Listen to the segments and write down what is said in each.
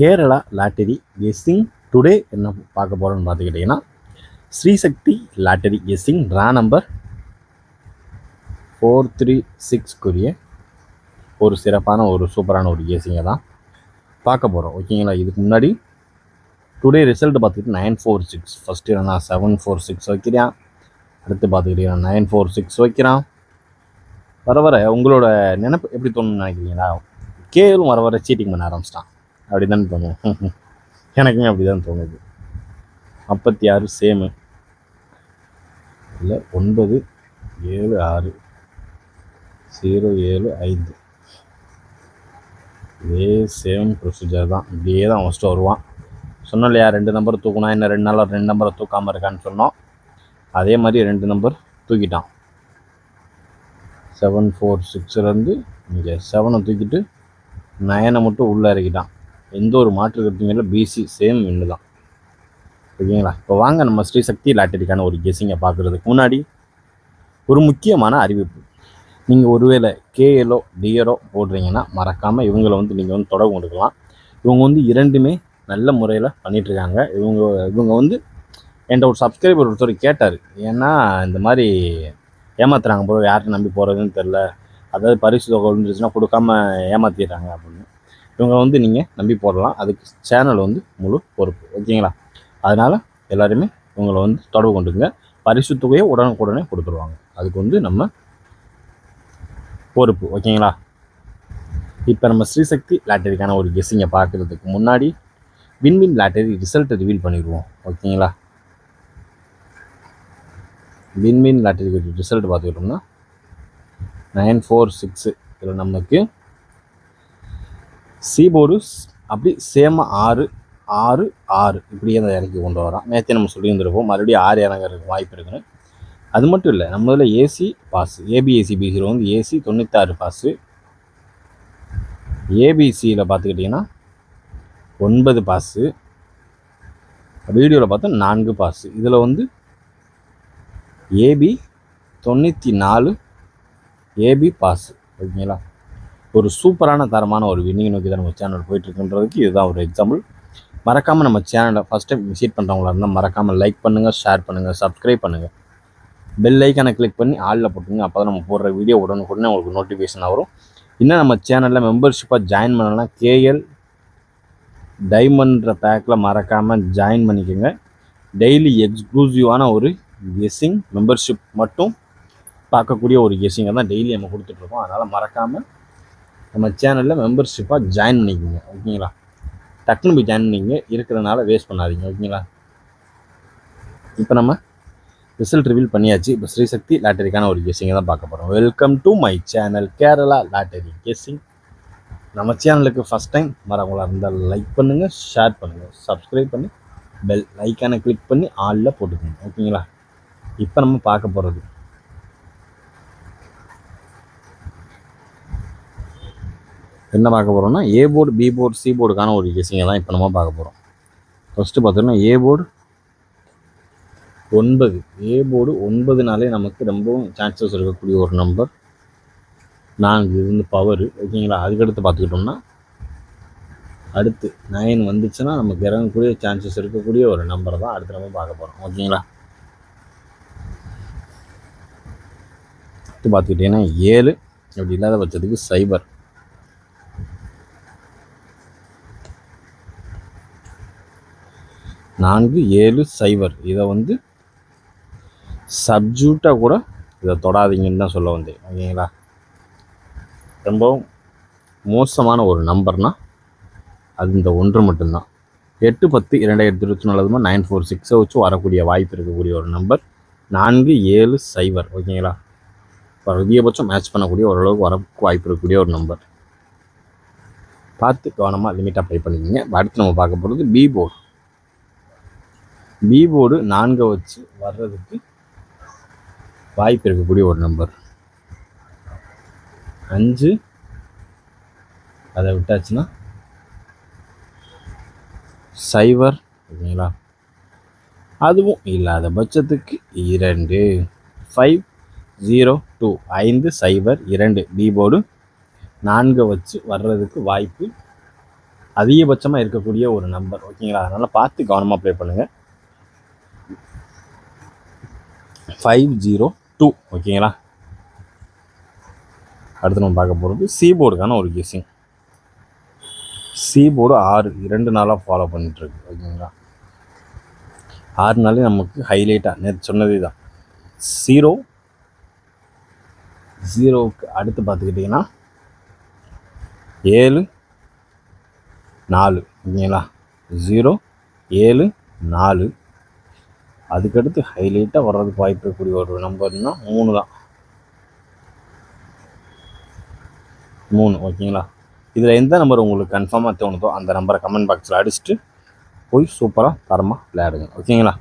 Kerala lottery guessing today என்ன பார்க்க போகிறோன்னு பார்த்துக்கிட்டிங்கன்னா Srisakthi lottery guessing draw number 436 ஒரு சிறப்பான ஒரு சூப்பரான ஒரு கெஸ்ஸிங்கை தான் பார்க்க போகிறோம். ஓகேங்களா? இதுக்கு முன்னாடி டுடே ரிசல்ட் பார்த்துக்கிட்டு 946 ஃபஸ்ட்டு நான் 746 வைக்கிறேன். அடுத்து பார்த்துக்கிட்டிங்கன்னா 946 வைக்கிறான். வர வர உங்களோட நினைப்பு எப்படி தோணுன்னு நினைக்கிறீங்களா? கேலும் வர வர சீட்டிங் பண்ண ஆரம்பிச்சிட்டான் அப்படி தான் தோணும். எனக்குமே அப்படி தான் தோணுது. 56 சேமு இல்லை 97607 இதே சேம் ப்ரொசீஜர் தான். இப்படியே தான் ஃபஸ்ட்டு வருவான். சொன்னோம் இல்லையா, 2 நம்பர் தூக்கணும், இன்னும் 2 நாள் 2 நம்பரை தூக்காமல் இருக்கான்னு சொன்னோம். அதே மாதிரி 2 நம்பர் தூக்கிட்டான். 746 இங்கே 7 தூக்கிட்டு 9 மட்டும் உள்ளே இறக்கிட்டான். எந்த ஒரு மாற்று கருத்துமே இல்லை. பிசி சேம் வின்னு தான். ஓகேங்களா? இப்போ வாங்க நம்ம ஸ்ரீசக்தி லாட்டரிக்கான ஒரு கெஸ்ஸிங்கை பார்க்குறதுக்கு முன்னாடி ஒரு முக்கியமான அறிவிப்பு. நீங்கள் ஒருவேளை கேஎலோ டிஆரோ போடுறீங்கன்னா மறக்காமல் இவங்களை நீங்கள் தொடர்பு கொடுக்கலாம். இவங்க இரண்டுமே நல்ல முறையில் பண்ணிகிட்ருக்காங்க. இவங்க என்கிட்ட ஒரு சப்ஸ்கிரைபர் ஒருத்தர் கேட்டார், ஏன்னா இந்த மாதிரி ஏமாத்துறாங்க ப்ரோ, யார்கிட்ட நம்பி போகிறதுன்னு தெரில, அதாவது பரிசு தொகை வந்துருச்சுன்னா கொடுக்காம ஏமாற்றிடுறாங்க அப்படின்னு. இவங்க நீங்கள் நம்பி போடலாம். அதுக்கு சேனல் முழு பொறுப்பு. ஓகேங்களா? அதனால் எல்லோருமே இவங்களை தொடர்பு கொண்டுங்க. பரிசு தொகையை உடனுக்குடனே கொடுத்துருவாங்க. அதுக்கு நம்ம பொறுப்பு. ஓகேங்களா? இப்போ நம்ம ஸ்ரீசக்தி லாட்டரிக்கான ஒரு கெஸ்ஸிங்கை பார்க்குறதுக்கு முன்னாடி வின்வின் லாட்டரி ரிசல்ட்டை ரிவீல் பண்ணிடுவோம். ஓகேங்களா? வின்வின் லாட்டரி ரிசல்ட் பார்த்துக்கிட்டோம்னா 946 இதில் நமக்கு சீபோர்டு அப்படி சேம 666 இப்படியே தான் இறக்கி கொண்டு வரோம். நேற்றே நம்ம சொல்லியிருந்துருப்போம், மறுபடியும் 6 இறங்கிறதுக்கு வாய்ப்பு இருக்குன்னு. அது மட்டும் இல்லை, நம்ம ஏசி பாஸ் ஏபிஎஸ்சி பிசியில் ஏசி 96 பாஸு, ஏபிசியில் பார்த்துக்கிட்டிங்கன்னா 9 பாஸு, வீடியோவில் பார்த்தா 4 பாஸு. இதில் ஏபி 94 ஏபி பாஸு. ஓகேங்களா? ஒரு சூப்பரான தரமான ஒரு வின்னிங் நோக்கி தான் நம்ம சேனல் போயிட்டுருக்குன்றதுக்கு இதுதான் ஒரு எக்ஸாம்பிள். மறக்காமல் நம்ம சேனலை ஃபஸ்ட் டைம் விசிட் பண்ணுறவங்களா இருந்தால் மறக்காமல் லைக் பண்ணுங்கள், ஷேர் பண்ணுங்கள், சப்ஸ்கிரைப் பண்ணுங்கள், பெல் ஐக்கானை கிளிக் பண்ணி ஆளில் போட்டுங்க. அப்போ தான் நம்ம போடுற வீடியோ உடனுக்குடனே உங்களுக்கு நோட்டிஃபிகேஷன் வரும். இன்னும் நம்ம சேனலில் மெம்பர்ஷிப்பாக ஜாயின் பண்ணலாம். கேஎல் டைமண்ட்ற பேக்கில் மறக்காமல் ஜாயின் பண்ணிக்கோங்க. டெய்லி எக்ஸ்க்ளூசிவான ஒரு கெஸ்ஸிங் மெம்பர்ஷிப் மட்டும் பார்க்கக்கூடிய ஒரு கெஸ்ஸிங்கை தான் டெய்லி நம்ம கொடுத்துட்ருக்கோம். அதனால் மறக்காமல் நம்ம சேனலில் மெம்பர்ஷிப்பாக ஜாயின் பண்ணிக்கோங்க. ஓகேங்களா? டக்குன்னு போய் ஜாயின் பண்ணிக்கங்க, இருக்கிறனால வேஸ்ட் பண்ணாதீங்க. ஓகேங்களா? இப்போ நம்ம ரிசல்ட் ரிவீல் பண்ணியாச்சு. இப்போ ஸ்ரீசக்தி லாட்டரிக்கான ஒரு கெஸ்ஸிங்கை தான் பார்க்க போகிறோம். Welcome to my channel Kerala lottery guessing. நம்ம சேனலுக்கு ஃபஸ்ட் டைம் வரவங்களா இருந்தால் லைக் பண்ணுங்கள், ஷேர் பண்ணுங்கள், சப்ஸ்கிரைப் பண்ணி பெல் ஐக்கானை கிளிக் பண்ணி ஆளில் போட்டுக்கோங்க. ஓகேங்களா? இப்போ நம்ம பார்க்க போகிறது என்ன பார்க்க போகிறோம்னா, A board, B board, C போர்டுக்கான ஒரு கெஸ்ஸிங்கை தான் இப்போ நம்ம பார்க்க போகிறோம். ஃபஸ்ட்டு பார்த்தோம்னா ஏ போர்டு 9. ஏ போர்டு 9நாலே நமக்கு ரொம்பவும் சான்சஸ் இருக்கக்கூடிய ஒரு நம்பர். 4 இது பவரு. ஓகேங்களா? அதுக்கடுத்து பார்த்துக்கிட்டோம்னா அடுத்து 9 வந்துச்சுன்னா நமக்கு இறங்கக்கூடிய சான்சஸ் இருக்கக்கூடிய ஒரு நம்பரை தான் அடுத்து நம்ம பார்க்க போகிறோம். ஓகேங்களா? அடுத்து பார்த்துக்கிட்டிங்கன்னா 7 அப்படி இல்லாத பட்சத்துக்கு 0. 4 7 0 இதை சப்ஜூட்டாக கூட இதை தொடாதீங்கன்னு தான் சொல்ல வந்தேன். ஓகேங்களா? ரொம்பவும் மோசமான ஒரு நம்பர்னால் அது இந்த 1 மட்டும்தான். 8 10 2024 946 வச்சு வரக்கூடிய வாய்ப்பு இருக்கக்கூடிய ஒரு நம்பர் 4 7 0. ஓகேங்களா? இப்போ அதிகபட்சம் மேட்ச் பண்ணக்கூடிய ஓரளவுக்கு வர வாய்ப்பு இருக்கக்கூடிய ஒரு நம்பர். பார்த்து கவனமாக லிமிட்டாக ப்ளே பண்ணிக்கிங்க. அடுத்து நம்ம பார்க்க போகிறது பி போர்டு. பி போர்டு 4 வச்சு வர்றதுக்கு வாய்ப்பு இருக்கக்கூடிய ஒரு நம்பர் 5. அதை விட்டாச்சுன்னா 0. ஓகேங்களா? அதுவும் இல்லாத பட்சத்துக்கு 2 502 5 0 2 பி போர்டு 4 வச்சு வர்றதுக்கு வாய்ப்பு அதிகபட்சமாக இருக்கக்கூடிய ஒரு நம்பர். ஓகேங்களா? அதனால் பார்த்து கவனமாக ப்ளே பண்ணுங்கள். 502. ஓகேங்களா? அடுத்து நம்ம பார்க்க போகிறது சி போர்டுக்கான ஒரு கெஸ்ஸிங். சி போர்டு 6 2 நாளாக ஃபாலோ பண்ணிகிட்ருக்கு. ஓகேங்களா? 6 நாளே நமக்கு ஹைலைட்டாக நேற்று சொன்னதே தான். 0க்கு அடுத்து பார்த்துக்கிட்டிங்கன்னா 7 4. ஓகேங்களா? 0 7 4. அதுக்கடுத்து ஹைலைட்டாக வர்றதுக்கு வாய்ப்பு இருக்கக்கூடிய ஒரு நம்பர்னால் 3 தான். 3. ஓகேங்களா? இதில் எந்த நம்பர் உங்களுக்கு கன்ஃபார்மாக தோணுதோ அந்த நம்பரை கமெண்ட் பாக்ஸில் அடிச்சுட்டு போய் சூப்பராக தரமாக விளையாடுங்க. ஓகேங்களா?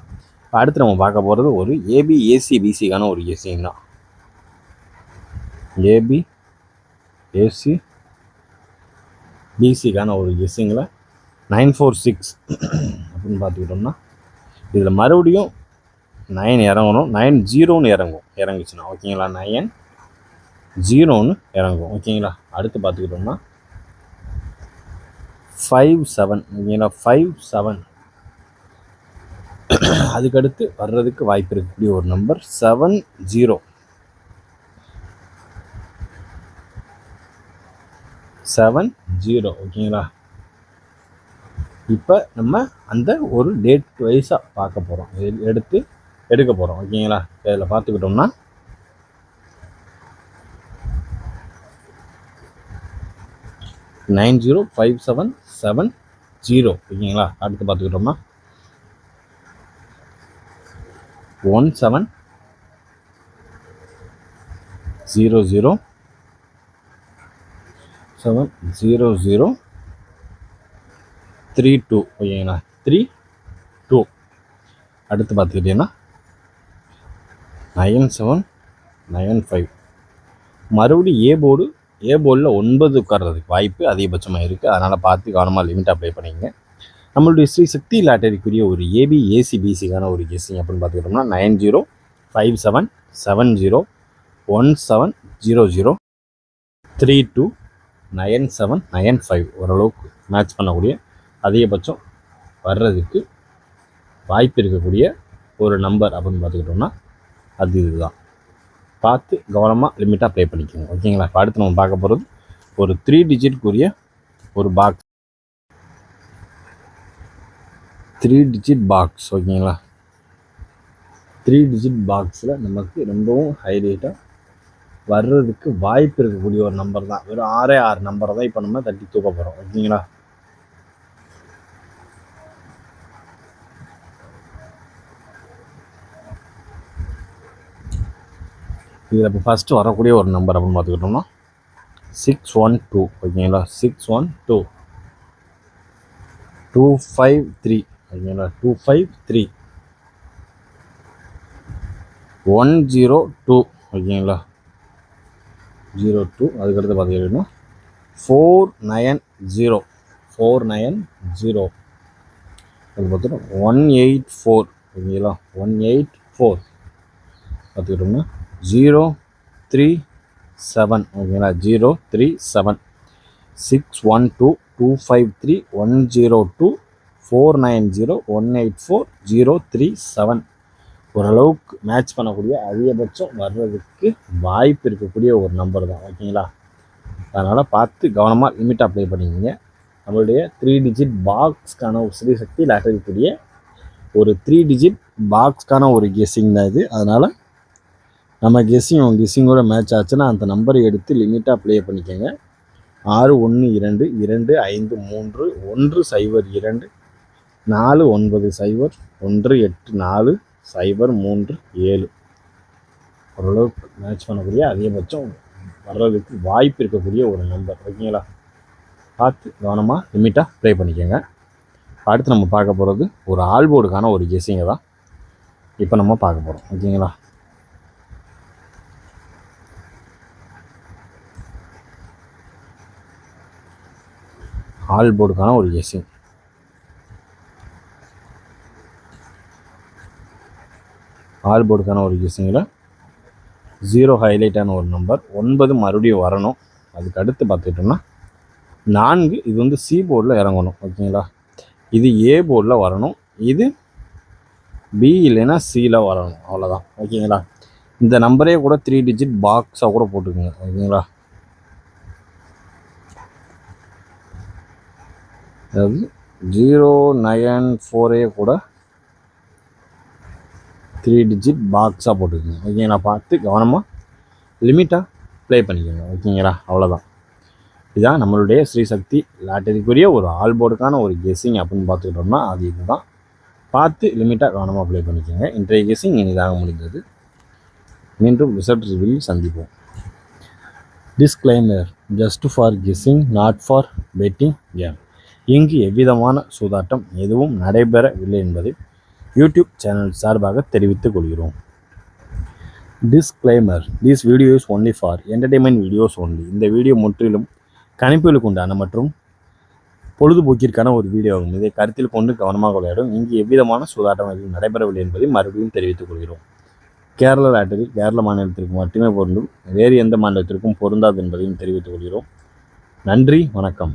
அடுத்து நம்ம பார்க்க போகிறது ஒரு ஏபி ஏசி பிசிக்கான ஒரு கெஸ்ஸிங் தான். ஏபி ஏசி பிசிக்கான ஒரு கெஸ்ஸிங்கில் 946 அப்படின்னு பார்த்துக்கிட்டோம்னா இதில் மறுபடியும் 9 இறங்கணும். 90ன்னு இறங்குச்சுன்னா ஓகேங்களா? 90ன்னு இறங்கும். ஓகேங்களா? அடுத்து பார்த்துக்கிட்டோம்னா 57. ஓகேங்களா? 57. அதுக்கடுத்து வர்றதுக்கு வாய்ப்பு இருக்கக்கூடிய ஒரு நம்பர் 70. 70. ஓகேங்களா? இப்போ நம்ம அந்த ஒரு டேட் வைஸாக பார்க்க போகிறோம், எடுக்க போகிறோம். ஓகேங்களா? இதில் பார்த்துக்கிட்டோம்னா 905770. ஓகேங்களா? அடுத்து பார்த்துக்கிட்டோம்னா 1700 32. ஓகேங்களா? 32. அடுத்து பார்த்துக்கிட்டிங்கன்னா 9795. மறுபடியும் ஏ போர்டில் 9 உட்கார்றதுக்கு வாய்ப்பு அதிகபட்சமாக இருக்குது. அதனால் பார்த்து கவனமாக லிமிட்டாக ப்ளே பண்ணிக்கங்க. நம்மளுடைய ஸ்ரீ சக்தி லாட்டரிக்குரிய ஒரு ஏபி ஏசி பிசிக்கான ஒரு கெஸ்ஸிங் அப்படின்னு பார்த்துக்கிட்டோம்னா 9057701700 32 9795. ஓரளவுக்கு மேட்ச் பண்ணக்கூடிய அதிகபட்சம் வர்றதுக்கு வாய்ப்பு இருக்கக்கூடிய ஒரு நம்பர் அப்படின்னு பார்த்துக்கிட்டோம்னா அது இதுதான். பார்த்து கவனமாக லிமிட்டாக ப்ளே பண்ணிக்கோங்க. ஓகேங்களா? இப்போ அடுத்து நம்ம பார்க்க போகிறது ஒரு 3 டிஜிட்க்குரிய ஒரு பாக்ஸ். 3 digit box. ஓகேங்களா? 3 டிஜிட் பாக்ஸில் நமக்கு ரொம்பவும் ஹைலைட்டாக வர்றதுக்கு வாய்ப்பு இருக்கக்கூடிய ஒரு நம்பர் தான். வெறும் 6 நம்பரை தான் இப்போ நம்ம தட்டி தூக்க போகிறோம். ஓகேங்களா? இதில் இப்போ ஃபஸ்ட்டு வரக்கூடிய ஒரு நம்பர் அப்படின்னு பார்த்துக்கிட்டோம்னா 612. ஓகேங்களா? 612. 253. ஓகேங்களா? 253. 102. ஓகேங்களா? 02. அதுக்கடுத்து பார்த்துக்கிட்டோம்னா 490. 490. அது பார்த்துட்டோம் 184. ஓகேங்களா? 184 பார்த்துக்கிட்டோம்னா 037. ஓகேங்களா? 037. 612 253 102 490 184 037. ஓரளவுக்கு மேட்ச் பண்ணக்கூடிய அதிகபட்சம் வர்றதுக்கு வாய்ப்பு இருக்கக்கூடிய ஒரு நம்பர் தான். ஓகேங்களா? அதனால் பார்த்து கவனமாக லிமிட்டாக அப்ளை பண்ணிக்கிங்க. நம்மளுடைய 3 டிஜிட் பாக்ஸ்க்கான ஸ்ரீ சக்தி லாட்டரிக்குரிய ஒரு 3 டிஜிட் பாக்ஸ்க்கான ஒரு கெஸ்ஸிங் தான் இது. அதனால் நம்ம கெஸ்ஸிங்கோட மேட்ச் ஆச்சுன்னா அந்த நம்பரை எடுத்து லிமிட்டாக ப்ளே பண்ணிக்கோங்க. 612 25 3 102 490 184 037. ஓரளவுக்கு மேட்ச் பண்ணக்கூடிய அதிகபட்சம் வர்றதுக்கு வாய்ப்பு இருக்கக்கூடிய ஒரு நம்பர். ஓகேங்களா? பார்த்து கவனமாக லிமிட்டாக ப்ளே பண்ணிக்கோங்க. அடுத்து நம்ம பார்க்க போகிறது ஒரு ஆல்போர்டுக்கான ஒரு கெஸ்ஸிங்கை தான் இப்போ நம்ம பார்க்க போகிறோம். ஓகேங்களா? ஆல்போர்டுக்கான ஒரு கெஸ்ஸிங். ஆல்போர்டுக்கான ஒரு கெஸ்ஸிங்கில் 0 ஹைலைட்டான ஒரு நம்பர் 9 மறுபடியும் வரணும். அதுக்கு அடுத்து பார்த்துக்கிட்டோம்னா 4 இது வந்து சி போர்டில் இறங்கணும். ஓகேங்களா, இது ஏ போர்டில் வரணும், இது பி இல்லைன்னா சியில் வரணும். அவ்வளோதான். ஓகேங்களா, இந்த நம்பரே கூட 3 டிஜிட் பாக்ஸாக கூட போட்டுக்குங்க. ஓகேங்களா, அதாவது 094 கூட 3 டிஜிட் பாக்ஸாக போட்டுக்குங்க. ஓகேங்களா, பார்த்து கவனமாக லிமிட்டாக ப்ளே பண்ணிக்கோங்க. ஓகேங்களா, அவ்வளோதான். இதுதான் நம்மளுடைய ஸ்ரீ சக்தி லாட்டரிக்குரிய ஒரு ஆல் போர்டுக்கான ஒரு கெஸ்ஸிங் அப்படின்னு பார்த்துக்கிட்டோம்னா அது இதுதான். பார்த்து லிமிட்டாக கவனமாக ப்ளே பண்ணிக்கோங்க. இன்றைய கெஸ்ஸிங் இனிதாக முடிந்தது. மீண்டும் ரிசல்ட் ரிவ்யூவில் சந்திப்போம். Disclaimer: just for guessing, not for betting game. இங்கு எவ்விதமான சூதாட்டம் எதுவும் நடைபெறவில்லை என்பதை யூடியூப் சேனல் சார்பாக தெரிவித்துக் கொள்கிறோம். Disclaimer: this video is only for entertainment videos only. இந்த வீடியோ முற்றிலும் கணிப்புகளுக்கு உண்டான மற்றும் பொழுதுபோக்கிற்கான ஒரு வீடியோ ஆகும். இதை கருத்தில் கொண்டு கவனமாக விளையாடும். இங்கு எவ்விதமான சூதாட்டம் எதுவும் நடைபெறவில்லை என்பதை மறுபடியும் தெரிவித்துக் கொள்கிறோம். கேரள லாட்டரி கேரள மாநிலத்திற்கு மட்டுமே பொருந்தும், வேறு எந்த மாநிலத்திற்கும் பொருந்தாது என்பதையும் தெரிவித்துக் கொள்கிறோம். நன்றி, வணக்கம்.